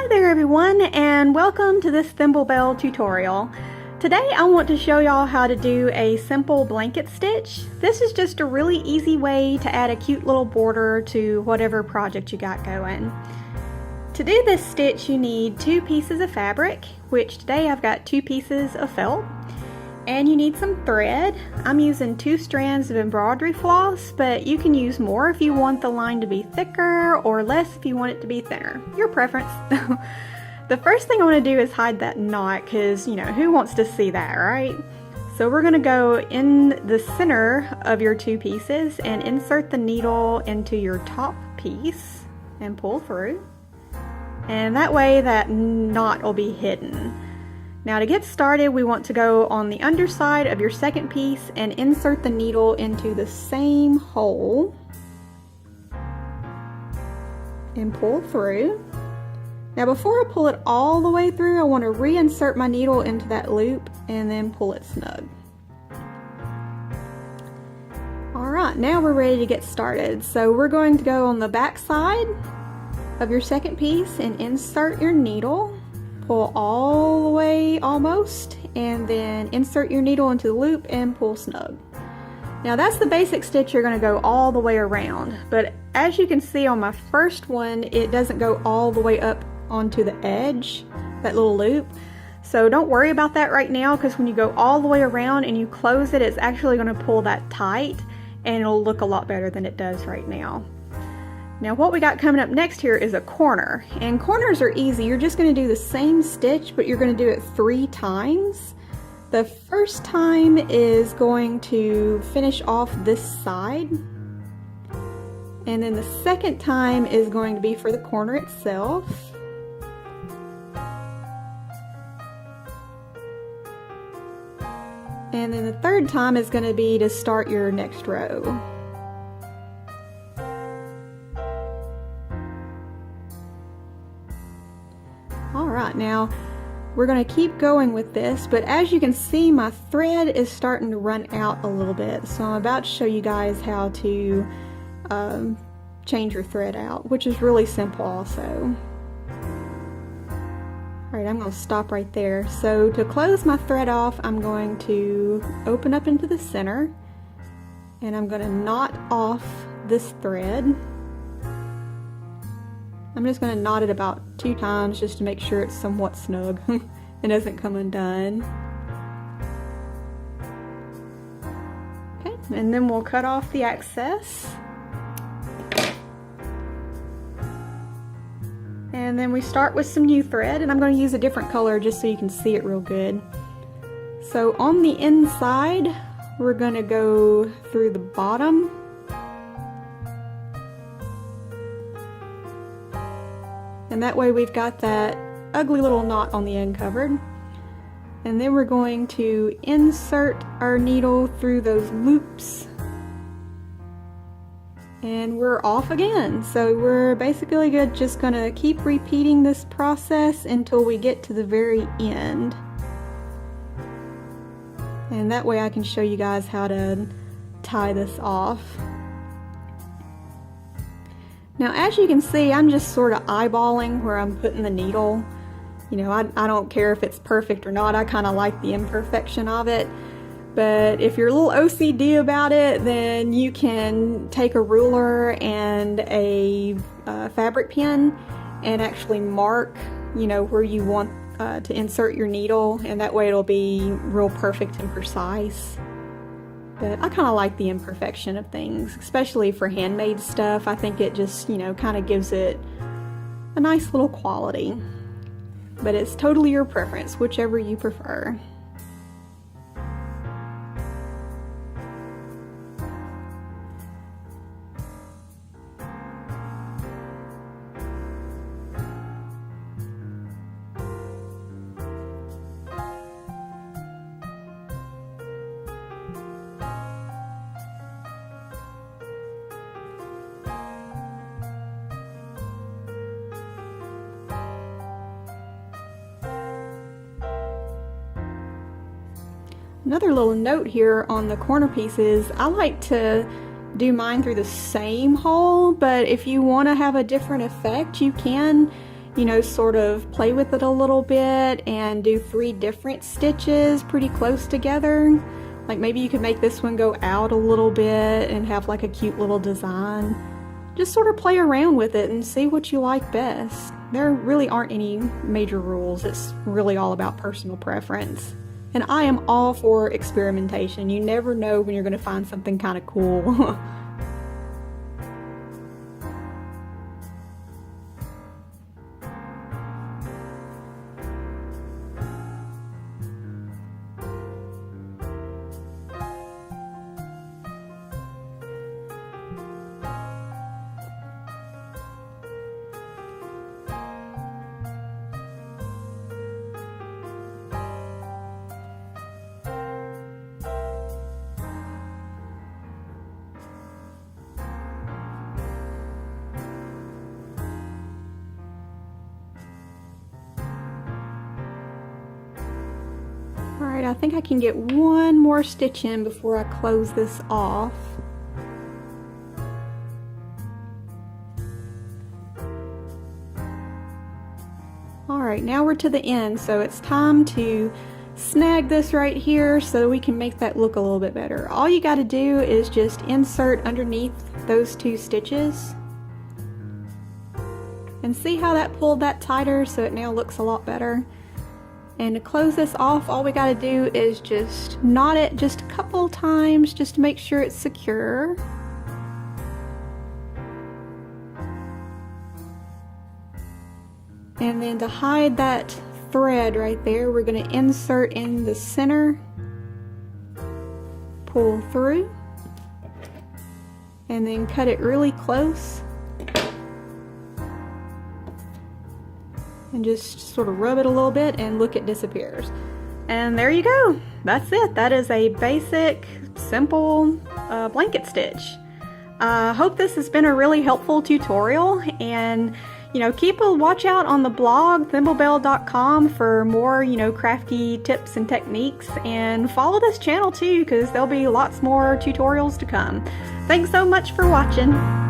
Hi there everyone, and welcome to this thimble bell tutorial. Today I want to show y'all how to do a simple blanket stitch. This is just a really easy way to add a cute little border to whatever project you got going. To do this stitch you need 2 pieces of fabric, which today I've got 2 pieces of felt. And you need some thread. I'm using 2 strands of embroidery floss, but you can use more if you want the line to be thicker or less if you want it to be thinner. Your preference. The first thing I want to do is hide that knot because, you know, who wants to see that, right? So we're going to go in the center of your 2 pieces and insert the needle into your top piece and pull through. And that way that knot will be hidden. Now to get started, we want to go on the underside of your second piece and insert the needle into the same hole and pull through. Now before I pull it all the way through, I want to reinsert my needle into that loop and then pull it snug. Alright, now we're ready to get started. So we're going to go on the back side of your second piece and insert your needle. Pull all the way almost, and then insert your needle into the loop and pull snug. Now that's the basic stitch. You're going to go all the way around, but as you can see on my first one, it doesn't go all the way up onto the edge, that little loop. So don't worry about that right now, because when you go all the way around and you close it, it's actually going to pull that tight and it'll look a lot better than it does right now. Now what we got coming up next here is a corner, and corners are easy. You're just going to do the same stitch, but you're going to do it 3 times. The first time is going to finish off this side, and then the second time is going to be for the corner itself. And then the third time is going to be to start your next row. Alright, now we're going to keep going with this, but as you can see, my thread is starting to run out a little bit, so I'm about to show you guys how to change your thread out, which is really simple also. Alright, I'm going to stop right there. So to close my thread off, I'm going to open up into the center, and I'm going to knot off this thread. I'm just going to knot it about 2 times just to make sure it's somewhat snug and doesn't come undone. Okay, and then we'll cut off the excess. And then we start with some new thread, and I'm going to use a different color just so you can see it real good. So on the inside, we're going to go through the bottom. And that way we've got that ugly little knot on the end covered. And then we're going to insert our needle through those loops. And we're off again. So we're basically just going to keep repeating this process until we get to the very end. And that way I can show you guys how to tie this off. Now as you can see, I'm just sort of eyeballing where I'm putting the needle. You know, I don't care if it's perfect or not. I kind of like the imperfection of it. But if you're a little OCD about it, then you can take a ruler and a fabric pin and actually mark, you know, where you want to insert your needle, and that way it'll be real perfect and precise. But I kind of like the imperfection of things, especially for handmade stuff. I think it just, you know, kind of gives it a nice little quality. But it's totally your preference, whichever you prefer. Another little note here on the corner pieces, I like to do mine through the same hole, but if you want to have a different effect, you can you know, sort of play with it a little bit and do 3 different stitches pretty close together. Like maybe you could make this one go out a little bit and have like a cute little design. Just sort of play around with it and see what you like best. There really aren't any major rules. It's really all about personal preference. And I am all for experimentation. You never know when you're going to find something kind of cool. Alright, I think I can get one more stitch in before I close this off. Alright, now we're to the end, so it's time to snag this right here so we can make that look a little bit better. All you got to do is just insert underneath those 2 stitches. And see how that pulled that tighter, so it now looks a lot better. And to close this off, all we got to do is just knot it just a couple times just to make sure it's secure. And then to hide that thread right there, we're going to insert in the center, pull through, and then cut it really close. And just sort of rub it a little bit and look, it disappears. And there you go. That's it. That is a basic, simple blanket stitch. I hope this has been a really helpful tutorial, and you know, keep a watch out on the blog thimblebelle.com for more, you know, crafty tips and techniques, and follow this channel too because there'll be lots more tutorials to come. Thanks so much for watching.